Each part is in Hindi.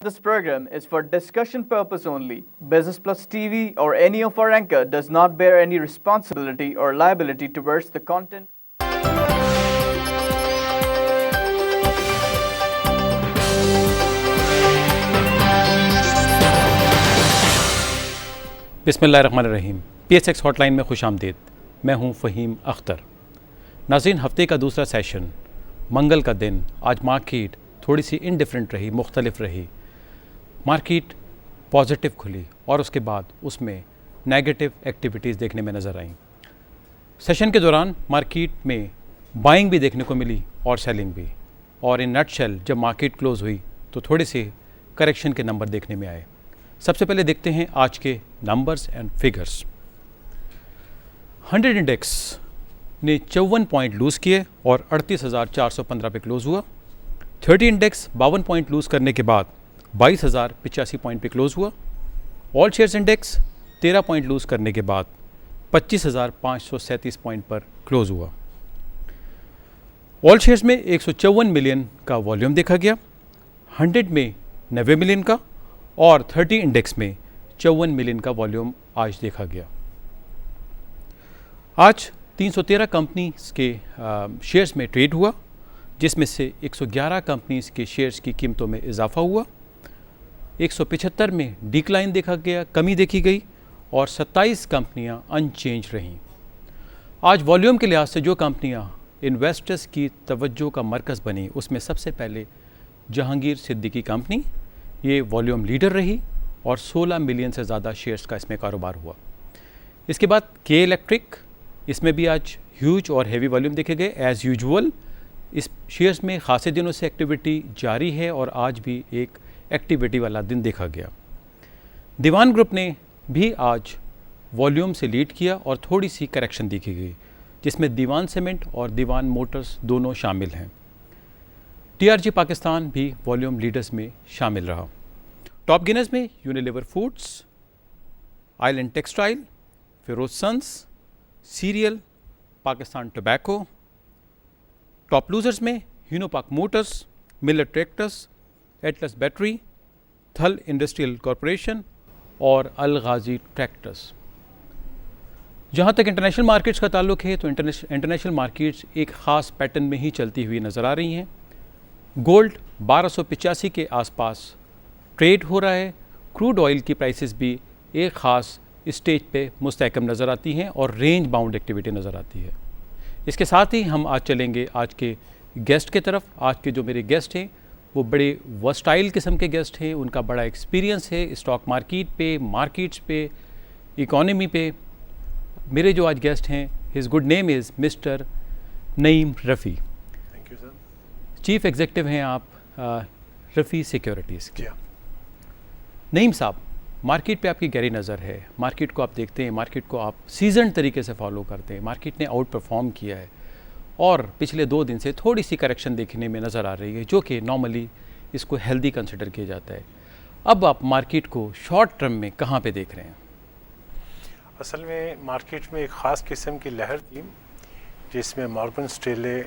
This program is for discussion purpose only. Business Plus TV or any of our anchor does not bear any responsibility or liability towards the content. बिस्मिल्लाहिर्रहमानिर्रहीम। PSX हॉटलाइन में खुश आमदीद। मैं हूं फ़हीम अख्तर। नाज़रीन, हफ्ते का दूसरा सेशन, मंगल का दिन। आज मार्केट थोड़ी सी इनडिफरेंट रही, मुख्तलिफ रही। मार्केट पॉजिटिव खुली और उसके बाद उसमें नेगेटिव एक्टिविटीज़ देखने में नज़र आईं। सेशन के दौरान मार्केट में बाइंग भी देखने को मिली और सेलिंग भी। और इन नटशेल जब मार्केट क्लोज़ हुई तो थोड़े से करेक्शन के नंबर देखने में आए। सबसे पहले देखते हैं आज के नंबर्स एंड फिगर्स। 100 इंडेक्स ने 54 पॉइंट लूज़ किए और 38,415 पे क्लोज़ हुआ। 30 इंडेक्स 52 पॉइंट लूज़ करने के बाद 22,085 पॉइंट पे क्लोज़ हुआ। All shares index 13 point lose करने के बाद 25,537 पॉइंट पर क्लोज़ हुआ। ऑल शेयर्स में 154 मिलियन का वॉल्यूम देखा गया, 100 में 90 मिलियन का और 30 इंडेक्स में 54 मिलियन का वॉल्यूम आज देखा गया। आज 313 कंपनीज के शेयर्स में ट्रेड हुआ, जिसमें से 111 कंपनीज के शेयर्स की कीमतों में इजाफा हुआ, 175 में डिक्लाइन देखा गया, कमी देखी गई और 27 कंपनियां अनचेंज रहीं। आज वॉल्यूम के लिहाज से जो कंपनियां इन्वेस्टर्स की तवज्जो का मरकज़ बनी, उसमें सबसे पहले जहांगीर सिद्दीकी कंपनी, ये वॉल्यूम लीडर रही और 16 मिलियन से ज़्यादा शेयर्स का इसमें कारोबार हुआ। इसके बाद के इलेक्ट्रिक, इसमें भी आज ह्यूज और हेवी वॉल्यूम देखे गए। एज़ यूजुअल इस शेयर्स में खासे दिनों से एक्टिविटी जारी है और आज भी एक एक्टिविटी वाला दिन देखा गया। दीवान ग्रुप ने भी आज वॉल्यूम से लीड किया और थोड़ी सी करेक्शन देखी गई, जिसमें दीवान सीमेंट और दीवान मोटर्स दोनों शामिल हैं। TRG पाकिस्तान भी वॉल्यूम लीडर्स में शामिल रहा। टॉप गेनर्स में Unilever Foods, island textile, Feroze sons, सीरियल, पाकिस्तान टोबैको। टॉप लूजर्स में यूनोपाक motors, Miller tractors, Atlas battery, Thal industrial corporation और अल गाजी ट्रैक्टर्स। जहाँ तक इंटरनेशनल मार्केट्स का ताल्लुक है तो इंटरनेशनल मार्केट्स एक ख़ास पैटर्न में ही चलती हुई नज़र आ रही हैं। गोल्ड 1285 के आसपास ट्रेड हो रहा है। क्रूड ऑयल की प्राइसेस भी एक ख़ास स्टेज पे मुस्तहकम नज़र आती हैं और रेंज बाउंड एक्टिविटी नज़र आती है। इसके साथ ही हम आज चलेंगे आज के गेस्ट के तरफ। आज के जो मेरे गेस्ट हैं वो बड़े वर्सटाइल किस्म के गेस्ट हैं, उनका बड़ा एक्सपीरियंस है स्टॉक मार्केट पे, मार्केट्स पे, इकोनॉमी पे। मेरे जो आज गेस्ट हैं, his good name is mister Naeem Rafi. Thank you sir. Chief executive हैं आप रफ़ी सिक्योरिटीज़ के। नईम साहब, मार्केट पे आपकी गहरी नज़र है, मार्केट को आप देखते हैं, मार्केट को आप सीजन तरीके से फॉलो करते हैं। मार्केट ने आउट परफॉर्म किया है और पिछले 2 दिन से थोड़ी सी करेक्शन देखने में नज़र आ रही है, जो कि नॉर्मली इसको हेल्दी कंसिडर किया जाता है। अब आप मार्केट को शॉर्ट टर्म में कहाँ पे देख रहे हैं? असल में मार्केट में एक ख़ास किस्म की लहर थी, जिसमें मॉर्गन स्टैनले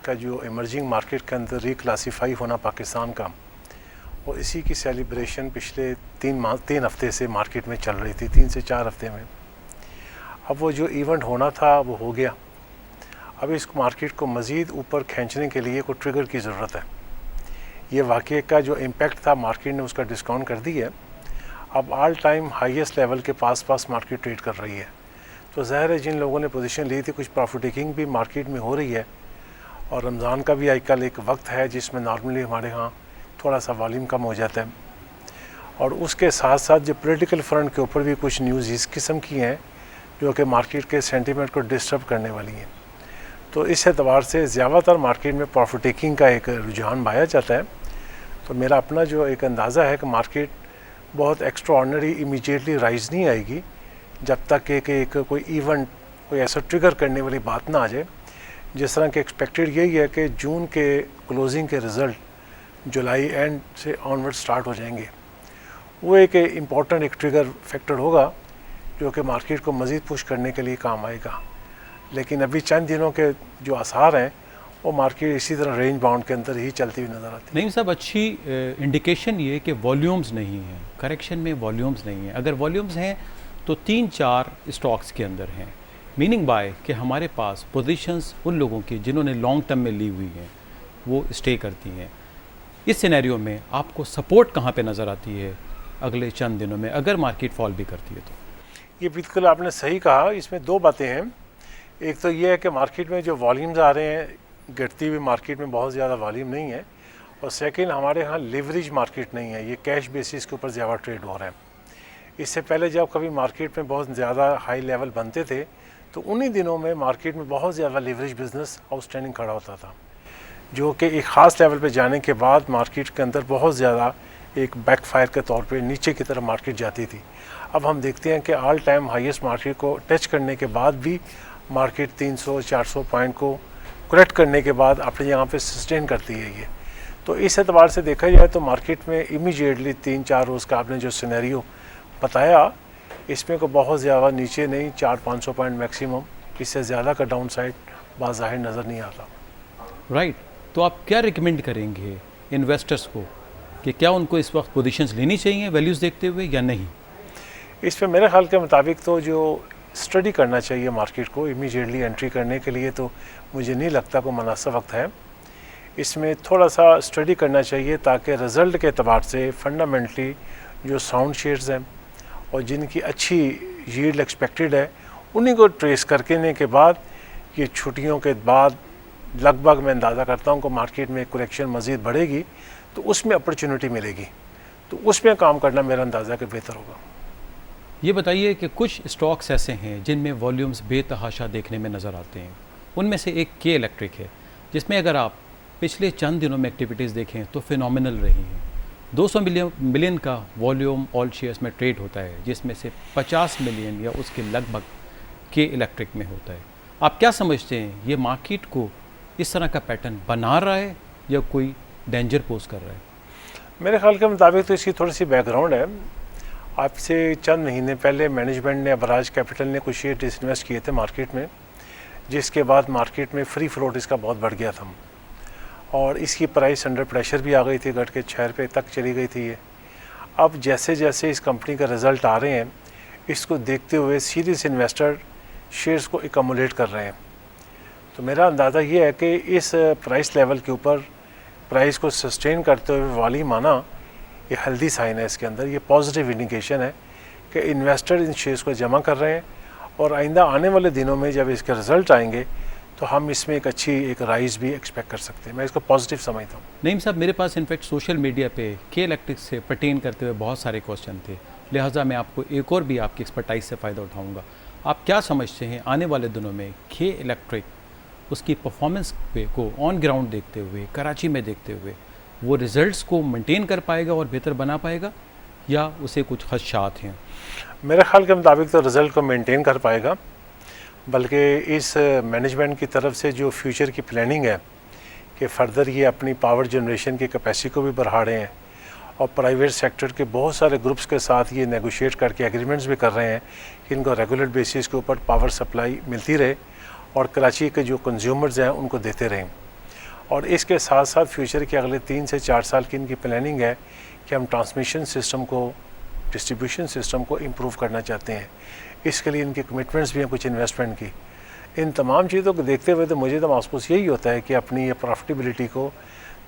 का जो इमर्जिंग मार्केट के अंदर रिक्लासीफाई होना पाकिस्तान का, और इसी की सेलिब्रेशन पिछले 3 हफ्ते से मार्केट में चल रही थी, 3 से 4 हफ्ते में। अब वो जो इवेंट होना था वो हो गया। अब इस मार्केट को मज़ीद ऊपर खींचने के लिए कोई ट्रिगर की ज़रूरत है। ये वाक़े का जो इम्पेक्ट था मार्केट ने उसका डिस्काउंट कर दी है। अब ऑल टाइम हाईएस्ट लेवल के पास मार्केट ट्रेड कर रही है। तो ज़ाहिर है जिन लोगों ने पोजीशन ली थी, कुछ प्रॉफिट टेकिंग भी मार्केट में हो रही है। और रमज़ान का भी आजकल एक वक्त है जिसमें नॉर्मली हमारे यहाँ थोड़ा सा वॉल्यूम कम हो जाता है। और उसके साथ साथ जो पॉलिटिकल फ्रंट के ऊपर भी कुछ न्यूज़ इस किस्म की हैं जो कि मार्केट के सेंटीमेंट को डिस्टर्ब करने वाली हैं। तो इस एतबार से ज़्यादातर मार्केट में प्रॉफिट टेकिंग का एक रुझान पाया जाता है। तो मेरा अपना जो एक अंदाज़ा है कि मार्केट बहुत एक्स्ट्राऑर्डिनरी इमीडिएटली राइज नहीं आएगी जब तक कि कोई इवेंट, कोई ऐसा ट्रिगर करने वाली बात ना आ जाए। जिस तरह के एक्सपेक्टेड यही है कि जून के क्लोजिंग के रिज़ल्ट जुलाई एंड से ऑनवर्ड स्टार्ट हो जाएंगे। वो एक इम्पॉर्टेंट एक ट्रिगर फैक्टर होगा जो कि मार्केट को मज़ीद पुश करने के लिए काम आएगा। लेकिन अभी चंद दिनों के जो आसार हैं वो मार्केट इसी तरह रेंज बाउंड के अंदर ही चलती हुई नज़र आती है। नहीं साहब, अच्छी इंडिकेशन ये कि वॉल्यूम्स नहीं है, करेक्शन में वॉल्यूम्स नहीं है। अगर वॉल्यूम्स हैं तो 3-4 स्टॉक्स के अंदर हैं, मीनिंग बाय कि हमारे पास पोजीशंस उन लोगों की जिन्होंने लॉन्ग टर्म में ली हुई हैं वो स्टे करती हैं। इस सिनेरियो में आपको सपोर्ट कहाँ पे नज़र आती है अगले चंद दिनों में अगर मार्केट फॉल भी करती है तो? ये बिल्कुल आपने सही कहा। इसमें दो बातें हैं। एक तो ये है कि मार्केट में जो वॉल्यूम्स आ रहे हैं, गिरती हुई मार्केट में बहुत ज़्यादा वॉल्यूम नहीं है, और सेकंड हमारे यहाँ लेवरेज मार्केट नहीं है, ये कैश बेसिस के ऊपर ज़्यादा ट्रेड हो रहा है। इससे पहले जब कभी मार्केट में बहुत ज़्यादा हाई लेवल बनते थे तो उन्हीं दिनों में मार्केट में बहुत ज़्यादा लेवरेज बिजनेस आउटस्टैंडिंग खड़ा होता था, जो कि एक ख़ास लेवल पे जाने के बाद मार्केट के अंदर बहुत ज़्यादा एक बैकफायर के तौर पे नीचे की तरफ मार्केट जाती थी। अब हम देखते हैं कि ऑल टाइम हाईएस्ट मार्केट को टच करने के बाद भी मार्केट 300-400 पॉइंट को करेक्ट करने के बाद अपने यहाँ पे सस्टेन करती है ये। तो इस एतबार से देखा जाए तो मार्केट में इमीडिएटली 3-4 रोज़ का आपने जो सिनेरियो बताया, इसमें को बहुत ज़्यादा नीचे नहीं, 400-500 पॉइंट मैक्सिमम, इससे ज़्यादा का डाउन साइड बाज़ाहिर नज़र नहीं आता। राइट, तो आप क्या रिकमेंड करेंगे इन्वेस्टर्स को कि क्या उनको इस वक्त पोजीशंस लेनी चाहिए वैल्यूज़ देखते हुए या नहीं? इस पर मेरे ख्याल के मुताबिक तो जो स्टडी करना चाहिए मार्केट को, इमीडिएटली एंट्री करने के लिए तो मुझे नहीं लगता कोई मुनासिब वक्त है। इसमें थोड़ा सा स्टडी करना चाहिए ताकि रिज़ल्ट के अतबार से फंडामेंटली जो साउंड शेयर्स हैं और जिनकी अच्छी यील्ड एक्सपेक्टेड है उन्हीं को ट्रेस करने के बाद ये छुट्टियों के बाद लगभग मैं अंदाज़ा करता हूँ कि मार्केट में करेक्शन मज़ीद बढ़ेगी तो उसमें अपॉर्चुनिटी मिलेगी, तो उसमें काम करना मेरा अंदाज़ा कि बेहतर होगा। ये बताइए कि कुछ स्टॉक्स ऐसे हैं जिनमें वॉल्यूम्स बेतहाशा देखने में नज़र आते हैं। उनमें से एक के इलेक्ट्रिक है, जिसमें अगर आप पिछले चंद दिनों में एक्टिविटीज़ देखें तो फिनोमिनल रही हैं। 200 मिलियन का वॉल्यूम ऑल शेयर्स में ट्रेड होता है, जिसमें से 50 मिलियन या उसके लगभग के इलेक्ट्रिक में होता है। आप क्या समझते हैं, ये मार्केट को इस तरह का पैटर्न बना रहा है या कोई डेंजर पोज कर रहा है? मेरे ख्याल के मुताबिक तो इसकी थोड़ी सी बैकग्राउंड है। आपसे चंद महीने पहले मैनेजमेंट ने, अबराज कैपिटल ने कुछ शेयर डिसइन्वेस्ट किए थे मार्केट में, जिसके बाद मार्केट में फ्री फ्लोट इसका बहुत बढ़ गया था और इसकी प्राइस अंडर प्रेशर भी आ गई थी, घट के 6 रुपये तक चली गई थी ये। अब जैसे जैसे इस कंपनी का रिज़ल्ट आ रहे हैं, इसको देखते हुए सीरियस इन्वेस्टर शेयर्स को एकमुलेट कर रहे हैं। तो मेरा अंदाज़ा ये है कि इस प्राइस लेवल के ऊपर प्राइस को सस्टेन करते हुए वॉल्यूम आना, ये हेल्दी साइन है इसके अंदर, ये पॉजिटिव इंडिकेशन है कि इन्वेस्टर इन शेयर्स को जमा कर रहे हैं और आइंदा आने वाले दिनों में जब इसके रिज़ल्ट आएंगे तो हम इसमें एक अच्छी एक राइज भी एक्सपेक्ट कर सकते हैं। मैं इसको पॉजिटिव समझता हूँ। नईम साहब, मेरे पास इनफैक्ट सोशल मीडिया पे के इलेक्ट्रिक से पर्टेन करते हुए बहुत सारे क्वेश्चन थे, लिहाजा मैं आपको एक और भी आपकी एक्सपर्टाइज से फ़ायदा उठाऊँगा। आप क्या समझते हैं आने वाले दिनों में के इलेक्ट्रिक उसकी परफॉर्मेंस को ऑन ग्राउंड देखते हुए, कराची में देखते हुए, वो रिज़ल्ट्स को मेंटेन कर पाएगा और बेहतर बना पाएगा या उसे कुछ खदशात हैं? मेरे ख्याल के मुताबिक तो रिज़ल्ट को मेंटेन कर पाएगा, बल्कि इस मैनेजमेंट की तरफ से जो फ्यूचर की प्लानिंग है कि फ़र्दर ये अपनी पावर जनरेशन की कैपेसिटी को भी बढ़ा रहे हैं और प्राइवेट सेक्टर के बहुत सारे ग्रुप्स के साथ ये नेगोशिएट करके एग्रीमेंट्स भी कर रहे हैं कि इनको रेगुलर बेसिस के ऊपर पावर सप्लाई मिलती रहे और कराची के जो कंज्यूमर्स हैं उनको देते रहें। और इसके साथ साथ फ्यूचर के अगले 3 से 4 साल की इनकी प्लानिंग है कि हम ट्रांसमिशन सिस्टम को, डिस्ट्रीब्यूशन सिस्टम को इम्प्रूव करना चाहते हैं। इसके लिए इनके कमिटमेंट्स भी हैं कुछ इन्वेस्टमेंट की। इन तमाम चीज़ों को देखते हुए तो मुझे तो महसूस यही होता है कि अपनी ये प्रॉफिटेबिलिटी को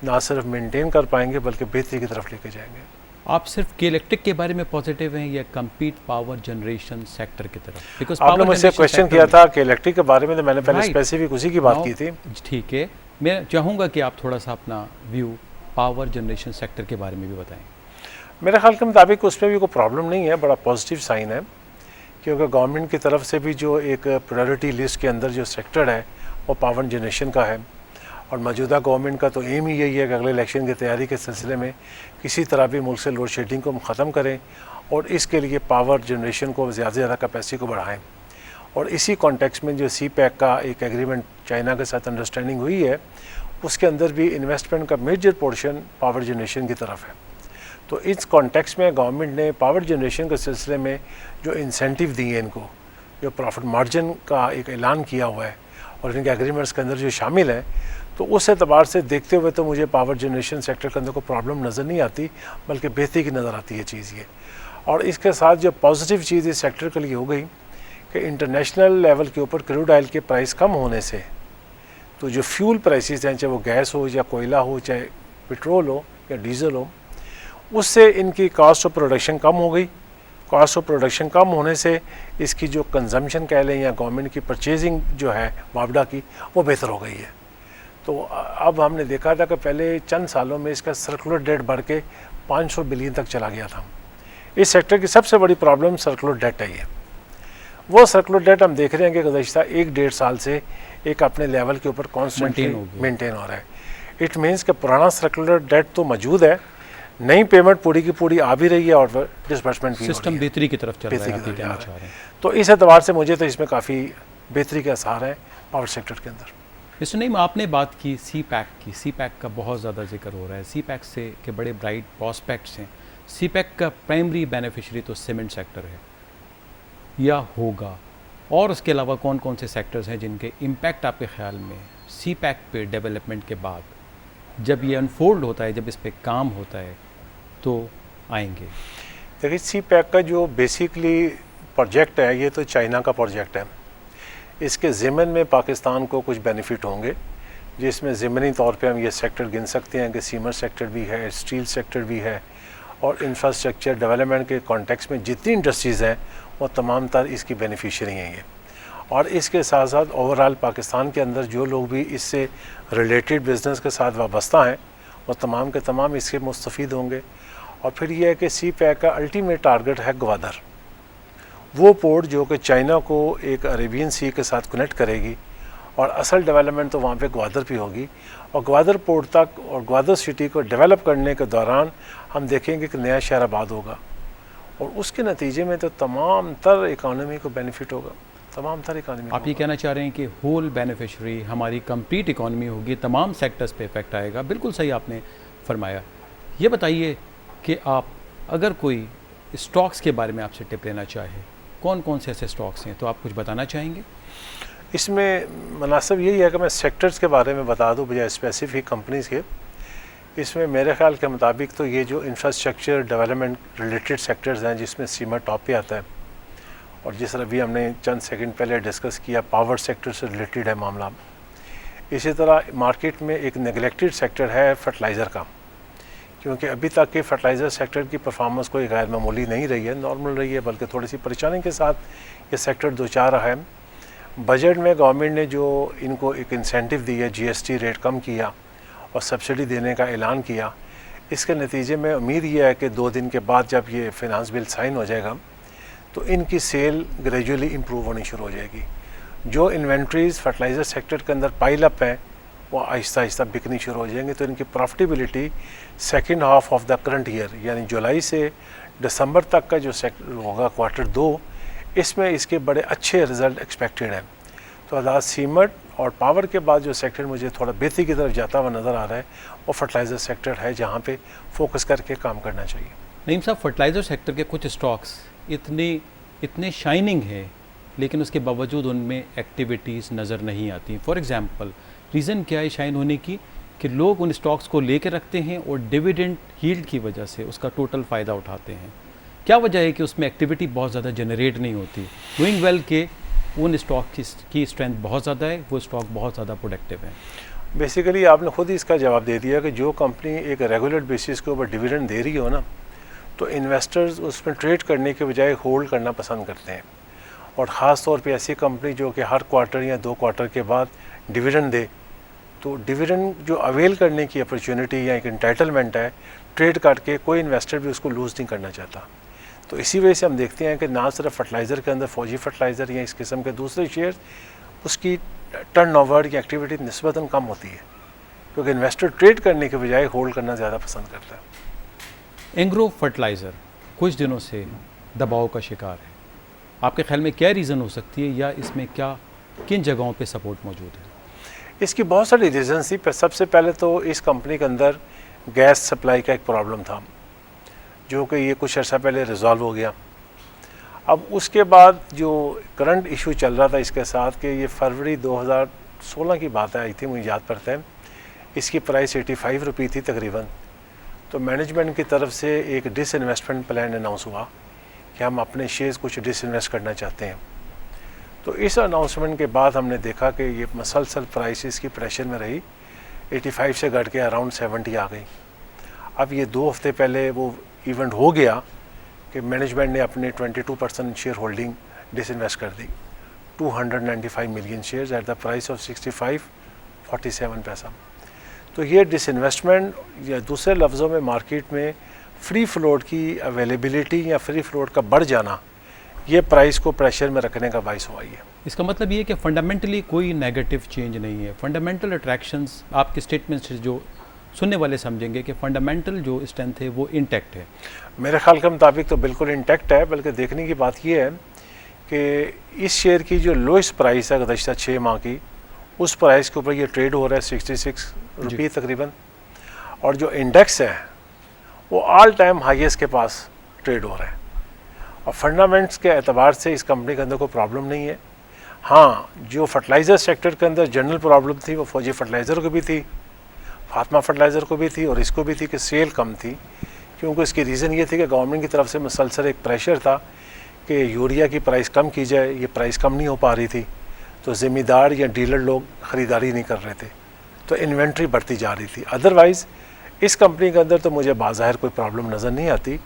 ना सिर्फ मेंटेन कर पाएंगे बल्कि बेहतरी की तरफ लेके जाएंगे। आप सिर्फ के इलेक्ट्रिक के बारे में पॉजिटिव हैं या कंप्लीट पावर जनरेशन सेक्टर की तरफ? बिकॉज आपने मुझसे क्वेश्चन किया था कि इलेक्ट्रिक के बारे में, तो मैंने पहले स्पेसिफिक उसी की बात की थी। ठीक है, मैं चाहूँगा कि आप थोड़ा सा अपना व्यू पावर जनरेशन सेक्टर के बारे में भी बताएं। मेरे ख्याल के मुताबिक उसमें भी कोई प्रॉब्लम नहीं है, बड़ा पॉजिटिव साइन है, क्योंकि गवर्नमेंट की तरफ से भी जो एक प्रायोरिटी लिस्ट के अंदर जो सेक्टर है वो पावर जनरेशन का है और मौजूदा गवर्नमेंट का तो एम ही यही है कि अगले इलेक्शन की तैयारी के सिलसिले में किसी तरह भी मुल्क से लोड शेडिंग को हम ख़त्म करें और इसके लिए पावर जनरेशन को ज़्यादा से ज़्यादा कैपेसिटी को बढ़ाएं। और इसी कॉन्टेक्स्ट में जो CPEC का एक एग्रीमेंट चाइना के साथ अंडरस्टैंडिंग हुई है, उसके अंदर भी इन्वेस्टमेंट का मेजर पोर्शन पावर जनरेशन की तरफ है। तो इस कॉन्टेक्स्ट में गवर्नमेंट ने पावर जनरेशन के सिलसिले में जो इंसेंटिव दिए इनको, जो प्रॉफिट मार्जिन का एक ऐलान किया हुआ है और इनके एग्रीमेंट्स के अंदर जो शामिल है, तो उस एतबार से देखते हुए तो मुझे पावर जनरेशन सेक्टर के अंदर कोई प्रॉब्लम नज़र नहीं आती, बल्कि बेहतरी की नज़र आती है चीज़ ये। और इसके साथ जो पॉजिटिव चीज़ इस सेक्टर के लिए हो गई कि इंटरनेशनल लेवल के ऊपर क्रूड ऑयल के प्राइस कम होने से तो जो फ्यूल प्राइसेस हैं, चाहे वो गैस हो या कोयला हो, चाहे पेट्रोल हो या डीजल हो, उससे इनकी कॉस्ट ऑफ प्रोडक्शन कम हो गई। कॉस्ट ऑफ प्रोडक्शन कम होने से इसकी जो कंजम्पशन कह लें या गवर्नमेंट की परचेजिंग जो है वापडा की, वो बेहतर हो गई है। तो अब हमने देखा था कि पहले चंद सालों में इसका सर्कुलर डेट बढ़ के 500 बिलियन तक चला गया था। इस सेक्टर की सबसे बड़ी प्रॉब्लम सर्कुलर डेट है। ये वो सर्कुलर डेट हम देख रहे हैं कि गुज़श्ता 1-1.5 साल से एक अपने लेवल के ऊपर कॉन्स्टेंटली मेंटेन हो रहा है। इट मीन्स कि पुराना सर्कुलर डेट तो मौजूद है, नई पेमेंट पूरी की पूरी आ भी रही है और डिसबर्समेंट भी सिस्टम बेहतरी की तरफ चल रहा है। तो इस एतबार से मुझे तो इसमें काफ़ी बेहतरी के आसार हैं पावर सेक्टर के अंदर। मिस्टर नईम, आपने बात की सी पैक की। सी पैक का बहुत ज़्यादा जिक्र हो रहा है। सी पैक से के बड़े ब्राइट प्रॉस्पेक्ट्स हैं। सी पैक का प्राइमरी बेनिफिशियरी तो सीमेंट सेक्टर है या होगा, और उसके अलावा कौन कौन से सेक्टर्स हैं जिनके इम्पैक्ट आपके ख्याल में सी पैक पे डेवलपमेंट के बाद, जब ये अनफोल्ड होता है, जब इस पे काम होता है, तो आएंगे? देखिए, सी पैक का जो बेसिकली प्रोजेक्ट है, ये तो चाइना का प्रोजेक्ट है। इसके ज़िमन में पाकिस्तान को कुछ बेनिफिट होंगे, जिसमें ज़िमनी तौर पे हम ये सेक्टर गिन सकते हैं कि सीमेंट सेक्टर भी है, स्टील सेक्टर भी है, और इंफ्रास्ट्रक्चर डेवलपमेंट के कॉन्टेक्स्ट में जितनी इंडस्ट्रीज़ हैं वो तमाम तर इसकी बेनिफिशियरी हैं ये। और इसके साथ साथ ओवरऑल पाकिस्तान के अंदर जो लोग भी इससे रिलेटेड बिज़नेस के साथ वाबस्ता हैं वो तमाम के तमाम इससे मुस्तफ़ीद होंगे। और फिर यह है कि सी पैक का अल्टीमेट टारगेट है ग्वादर, वो पोर्ट जो कि चाइना को एक अरेबियन सी के साथ कनेक्ट करेगी, और असल डेवलपमेंट तो वहाँ पे ग्वादर भी होगी। और ग्वादर पोर्ट तक और ग्वादर सिटी को डेवलप करने के दौरान हम देखेंगे कि नया शहर आबाद होगा, और उसके नतीजे में तो तमाम तर इकानमी को बेनिफिट होगा, तमाम तर इकानमी। आप ये कहना चाह रहे हैं कि होल बेनिफिशरी हमारी कंप्लीट इकानमी होगी, तमाम सेक्टर्स पे इफेक्ट आएगा। बिल्कुल सही आपने फरमाया। ये बताइए कि आप अगर कोई स्टॉक्स के बारे में आपसे टिप लेना चाहे, कौन कौन से ऐसे स्टॉक्स हैं, तो आप कुछ बताना चाहेंगे? इसमें मुनासिब यही है कि मैं सेक्टर्स के बारे में बता दूं बजाय स्पेसिफिक कंपनीज़ के। इसमें मेरे ख्याल के मुताबिक तो ये जो इंफ्रास्ट्रक्चर डेवलपमेंट रिलेटेड सेक्टर्स हैं, जिसमें सीमेंट टॉप पे आता है, और जिस तरह भी हमने चंद सेकंड पहले डिस्कस किया, पावर सेक्टर से रिलेटेड है मामला। इसी तरह मार्केट में एक नेगलेक्टेड सेक्टर है फर्टिलाइज़र का, क्योंकि अभी तक के फर्टिलाइज़र सेक्टर की परफॉर्मेंस कोई गैर मामूली नहीं रही है, नॉर्मल रही है, बल्कि थोड़ी सी परेशानी के साथ ये सेक्टर दो चार रहा है। बजट में गवर्नमेंट ने जो इनको एक इंसेंटिव दी है, जीएसटी रेट कम किया और सब्सिडी देने का ऐलान किया, इसके नतीजे में उम्मीद ये है कि 2 दिन के बाद जब ये फाइनेंस बिल साइन हो जाएगा तो इनकी सेल ग्रेजुअली इम्प्रूव होनी शुरू हो जाएगी। जो इन्वेंट्रीज़ फर्टिलाइज़र सेक्टर के अंदर पाइल अप हैं वो आहिस्ता आहिस्ता बिकनी शुरू हो जाएंगे, तो इनकी profitability second half of the current year यानी जुलाई से दिसंबर तक का जो सेक्टर होगा क्वार्टर 2, इसमें इसके बड़े अच्छे रिज़ल्ट एक्सपेक्टेड हैं। तो अदाद सीमेंट और पावर के बाद जो सेक्टर मुझे थोड़ा बेहतरी की तरफ जाता हुआ नज़र आ रहा है वो फर्टिलाइज़र सेक्टर है, जहाँ पे फोकस करके काम करना चाहिए। नईम साहब, फर्टिलाइज़र सेक्टर के कुछ स्टॉक्स इतने शाइनिंग है, लेकिन उसके बावजूद उनमें एक्टिविटीज़ नज़र नहीं आती। फॉर एग्ज़ाम्पल, रीज़न क्या है शाइन होने की कि लोग उन स्टॉक्स को लेकर रखते हैं और डिविडेंड यील्ड की वजह से उसका टोटल फ़ायदा उठाते हैं। क्या वजह है कि उसमें एक्टिविटी बहुत ज़्यादा जनरेट नहीं होती? डूइंग वेल के उन स्टॉक की स्ट्रेंथ बहुत ज़्यादा है, वो स्टॉक बहुत ज़्यादा प्रोडक्टिव है। बेसिकली आपने खुद ही इसका जवाब दे दिया कि जो कंपनी एक रेगुलर बेसिस के ऊपर डिविडेंड दे रही हो ना, तो इन्वेस्टर्स उसमें ट्रेड करने के बजाय होल्ड करना पसंद करते हैं। और ख़ास तौर पे ऐसी कंपनी जो कि हर क्वार्टर या 2 क्वार्टर के बाद डिविडेंड दे, तो डिविडेंड जो अवेल करने की अपॉर्चुनिटी या एक एंटाइटलमेंट है, ट्रेड करके कोई इन्वेस्टर भी उसको लूज़ नहीं करना चाहता। तो इसी वजह से हम देखते हैं कि ना सिर्फ फर्टिलाइज़र के अंदर फौजी फर्टिलाइज़र या इस किस्म के दूसरे शेयर, उसकी टर्नओवर की एक्टिविटी निस्बतन कम होती है, क्योंकि इन्वेस्टर ट्रेड करने के बजाय होल्ड करना ज़्यादा पसंद करता है। एंग्रो फर्टिलाइज़र कुछ दिनों से दबाव का शिकार है। आपके ख्याल में क्या रीज़न हो सकती है, या इसमें किन जगहों पे सपोर्ट मौजूद है? इसकी बहुत सारी रीज़न थी। सबसे पहले तो इस कंपनी के अंदर गैस सप्लाई का एक प्रॉब्लम था, जो कि ये कुछ अर्सा पहले रिजॉल्व हो गया। अब उसके बाद जो करंट इशू चल रहा था इसके साथ, कि ये फरवरी 2016 की बात आई थी, मुझे याद पड़ता है इसकी प्राइस 85 रुपये थी तकरीबन। तो मैनेजमेंट की तरफ से एक डिसइन्वेस्टमेंट प्लान अनाउंस हुआ कि हम अपने शेयर्स कुछ डिसइन्वेस्ट करना चाहते हैं। तो इस अनाउंसमेंट के बाद हमने देखा कि ये मसलसल प्राइसेस की प्रेशर में रही, 85 से घट के अराउंड 70 आ गई। अब ये 2 हफ्ते पहले वो इवेंट हो गया कि मैनेजमेंट ने अपने 22% शेयर होल्डिंग डिसइन्वेस्ट कर दी, 295 million shares at the price of 65.47 पैसा। तो ये डिसइन्वेस्टमेंट या दूसरे लफ्ज़ों में मार्केट में फ्री फ्लोट की अवेलेबिलिटी या फ्री फ्लोट का बढ़ जाना, ये प्राइस को प्रेशर में रखने का बाइस हुआ है। इसका मतलब ये है कि फंडामेंटली कोई नेगेटिव चेंज नहीं है। फंडामेंटल अट्रैक्शंस आपके स्टेटमेंट से जो सुनने वाले समझेंगे कि फंडामेंटल जो स्ट्रेंथ है वो इंटैक्ट है। मेरे ख्याल के मुताबिक तो बिल्कुल इंटैक्ट है, बल्कि देखने की बात यह है कि इस शेयर की जो लोएस्ट प्राइस है गुज़श्ता 6 माह की, उस प्राइस के ऊपर ये ट्रेड हो रहा है 66 रुपये तकरीबन, और जो इंडेक्स है वो ऑल टाइम हाईएस्ट के पास ट्रेड हो रहा है। और फंडामेंट्स के एतबार से इस कंपनी के अंदर कोई प्रॉब्लम नहीं है। हाँ, जो फर्टिलाइज़र सेक्टर के अंदर जनरल प्रॉब्लम थी वो फौजी फर्टिलाइज़र को भी थी, फातिमा फर्टिलाइज़र को भी थी, और इसको भी थी कि सेल कम थी, क्योंकि इसकी रीज़न ये थी कि गवर्नमेंट की तरफ से मुसलसल एक प्रेशर था कि यूरिया की प्राइस कम की जाए। ये प्राइस कम नहीं हो पा रही थी, तो ज़िम्मेदार या डीलर लोग ख़रीदारी नहीं कर रहे थे, तो इन्वेंट्री बढ़ती जा रही थी। अदरवाइज़ इस कंपनी के अंदर तो मुझे बाज़ाहिर कोई प्रॉब्लम नज़र नहीं आती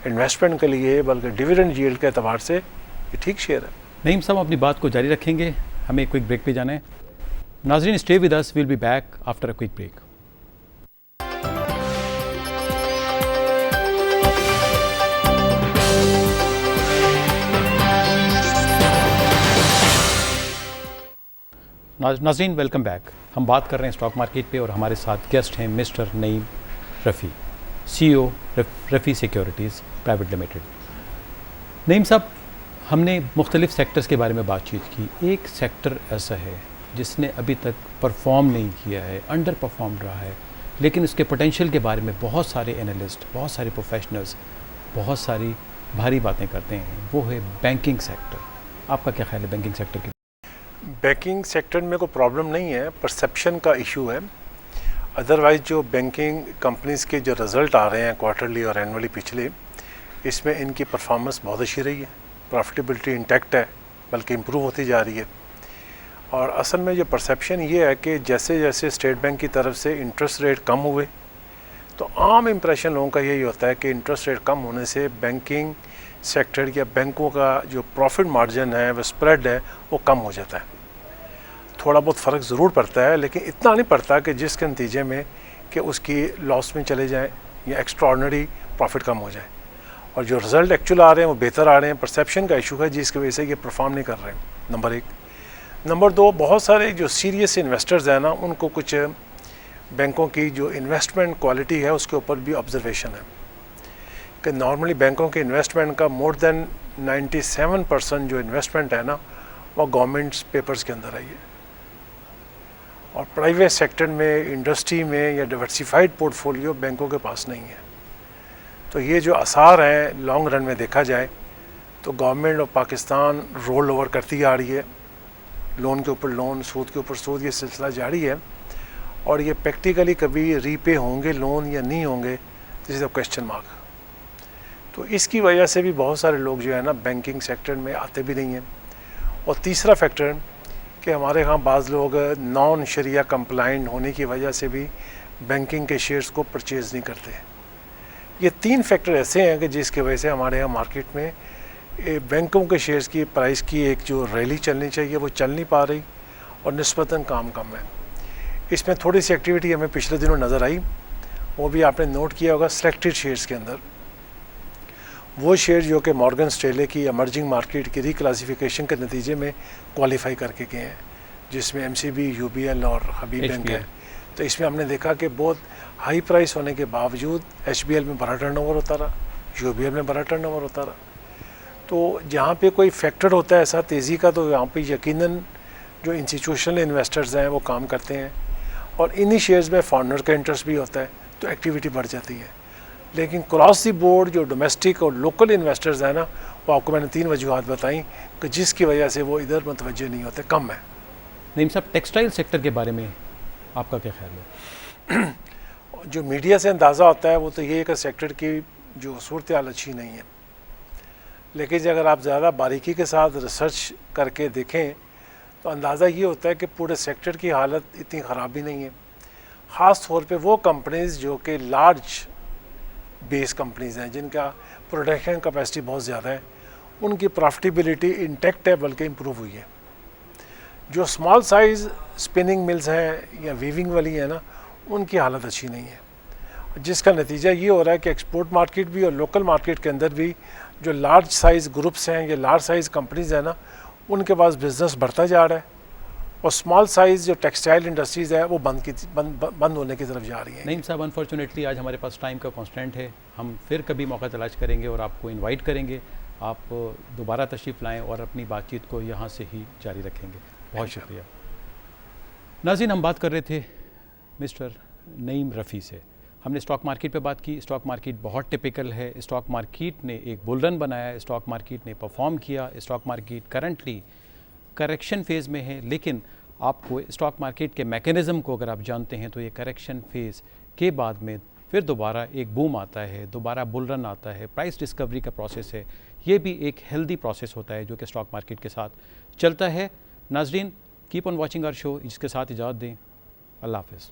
इन्वेस्टमेंट के लिए, बल्कि डिविडेंड यील्ड के एतबार से ये ठीक शेयर है। नईम साहब अपनी बात को जारी रखेंगे, हमें क्विक ब्रेक पे जाना है। नाजरीन stay with us, will be back after a quick break. नाजरीन वेलकम बैक। हम बात कर रहे हैं स्टॉक मार्केट पे और हमारे साथ गेस्ट हैं mister Naeem Rafi, CEO Rafi securities private limited. Naeem साहब, हमने मुख्तलिफ सेक्टर्स के बारे में बातचीत की। एक सेक्टर ऐसा है जिसने अभी तक परफॉर्म नहीं किया है, अंडर परफॉर्म रहा है, लेकिन उसके पोटेंशियल के बारे में बहुत सारे एनालिस्ट, बहुत सारे प्रोफेशनल्स बहुत सारी भारी बातें करते हैं, वो है बैंकिंग सेक्टर। आपका क्या ख्याल है बैंकिंग सेक्टर की? बैंकिंग सेक्टर में कोई प्रॉब्लम नहीं है, परसेप्शन का इशू है। अदरवाइज़ जो बैंकिंग कंपनीज़ के जो रिज़ल्ट आ रहे हैं क्वार्टरली और एनुअली पिछले, इसमें इनकी परफॉर्मेंस बहुत अच्छी रही है, प्रॉफिटेबिलिटी इंटैक्ट है, बल्कि इम्प्रूव होती जा रही है। और असल में जो परसेप्शन ये है कि जैसे जैसे स्टेट बैंक की तरफ से इंटरेस्ट रेट कम हुए, तो आम इम्प्रेशन लोगों का यही होता है कि इंटरेस्ट रेट कम होने से बैंकिंग सेक्टर या बैंकों का जो प्रॉफिट मार्जिन है, वो स्प्रेड है, वो कम हो जाता है। थोड़ा बहुत फ़र्क ज़रूर पड़ता है, लेकिन इतना नहीं पड़ता कि जिसके नतीजे में कि उसकी लॉस में चले जाएं या एक्स्ट्राऑर्डिनरी प्रॉफिट कम हो जाए। और जो रिज़ल्ट एक्चुअल आ रहे हैं वो बेहतर आ रहे हैं। परसेप्शन का इशू है जिसकी वजह से ये परफॉर्म नहीं कर रहे हैं, नंबर 1। नंबर 2, बहुत सारे जो सीरियस इन्वेस्टर्स हैं ना, उनको कुछ बैंकों की जो इन्वेस्टमेंट क्वालिटी है उसके ऊपर भी ऑब्जर्वेशन है कि नॉर्मली बैंकों के इन्वेस्टमेंट का मोर देन 97% जो इन्वेस्टमेंट है ना, वो गवर्नमेंट्स पेपर्स के अंदर आई है। और प्राइवेट सेक्टर में, इंडस्ट्री में या डिवर्सिफाइड पोर्टफोलियो बैंकों के पास नहीं है। तो ये जो आसार हैं लॉन्ग रन में देखा जाए तो government of Pakistan roll over करती आ रही है, लोन के ऊपर लोन, सूद के ऊपर सूद, ये सिलसिला जारी है। और ये प्रैक्टिकली कभी रीपे होंगे लोन या नहीं होंगे, this is a question mark. तो इसकी वजह से भी बहुत सारे लोग जो है ना बैंकिंग सेक्टर में आते भी नहीं हैं। और तीसरा फैक्टर कि हमारे यहाँ बाज़ लोग नॉन शरिया कंप्लाइंट होने की वजह से भी बैंकिंग के शेयर्स को परचेज़ नहीं करते। ये 3 फैक्टर ऐसे हैं कि जिसकी वजह से हमारे यहाँ मार्केट में बैंकों के शेयर्स की प्राइस की एक जो रैली चलनी चाहिए वो चल नहीं पा रही, और निस्बतन काम कम है। इसमें थोड़ी सी एक्टिविटी हमें पिछले दिनों नज़र आई, वो भी आपने नोट किया होगा सिलेक्टेड शेयर्स के अंदर। वो शेयर जो कि मॉर्गन स्टैनले की इमर्जिंग मार्केट की रिक्लासिफिकेशन के नतीजे में क्वालिफाई करके गए हैं, जिसमें MCB, UBL और हबीब बैंक है। तो इसमें हमने देखा कि बहुत हाई प्राइस होने के बावजूद HBL में बड़ा टर्नओवर होता रहा, UBL में बड़ा टर्नओवर होता रहा। तो जहाँ पे कोई फैक्टर होता है ऐसा तेज़ी का, तो यहाँ पे यकीनन जो इंस्टीट्यूशनल इन्वेस्टर्स हैं वो काम करते हैं, और इन्हीं शेयर्स में फॉरेनर का इंटरेस्ट भी होता है, तो एक्टिविटी बढ़ जाती है। लेकिन क्रॉस दी बोर्ड जो डोमेस्टिक और लोकल इन्वेस्टर्स हैं ना, वो आपको मैंने 3 वजूहात बताई कि जिसकी वजह से वो इधर मुतवज्जे नहीं होते, कम है। नईम साहब, टेक्सटाइल सेक्टर के बारे में आपका क्या ख्याल है? जो मीडिया से अंदाज़ा होता है वो तो ये है कि सेक्टर की जो सूरत हाल अच्छी नहीं है, लेकिन अगर आप ज़्यादा बारीकी के साथ रिसर्च करके देखें तो अंदाज़ा ये होता है कि पूरे सेक्टर की हालत इतनी ख़राब भी नहीं है। ख़ास तौर पे वो कंपनीज़ जो कि लार्ज बेस कंपनीज़ हैं, जिनका प्रोडक्शन कैपेसिटी बहुत ज़्यादा है, उनकी प्रॉफिटेबिलिटी इंटैक्ट है, बल्कि इम्प्रूव हुई है। जो स्मॉल साइज़ स्पिनिंग मिल्स हैं या वीविंग वाली हैं ना, उनकी हालत अच्छी नहीं है, जिसका नतीजा ये हो रहा है कि एक्सपोर्ट मार्केट भी और लोकल मार्केट के अंदर भी जो लार्ज साइज़ ग्रुप्स हैं या लार्ज साइज़ कंपनीज़ हैं ना, उनके पास बिज़नेस बढ़ता जा रहा है, और स्मॉल साइज़ जो टेक्सटाइल इंडस्ट्रीज़ है वो बंद होने की तरफ जा रही हैं। नईम साहब, अनफॉर्चुनेटली आज हमारे पास टाइम का कॉन्स्टेंट है। हम फिर कभी मौका तलाश करेंगे और आपको इनवाइट करेंगे, आप दोबारा तशरीफ़ लाएँ और अपनी बातचीत को यहाँ से ही जारी रखेंगे। बहुत शुक्रिया। नाज़रीन, हम बात कर रहे थे मिस्टर नईम रफ़ी से। हमने स्टॉक मार्केट पे बात की। स्टॉक मार्केट बहुत टिपिकल है। स्टॉक मार्केट ने एक बुल रन बनाया, स्टॉक मार्केट ने परफॉर्म किया। Stock market currently correction phase में है, लेकिन आपको स्टॉक मार्केट के मैकेनिज़्म को अगर आप जानते हैं तो ये करेक्शन फेज़ के बाद में फिर दोबारा एक बूम आता है, दोबारा बुल रन आता है, प्राइस डिस्कवरी का प्रोसेस है। ये भी एक हेल्दी प्रोसेस होता है जो कि स्टॉक मार्केट के साथ चलता है। नाज़रीन, keep on watching our show. इसके साथ इजाज़त दें। अल्लाह हाफ़िज़।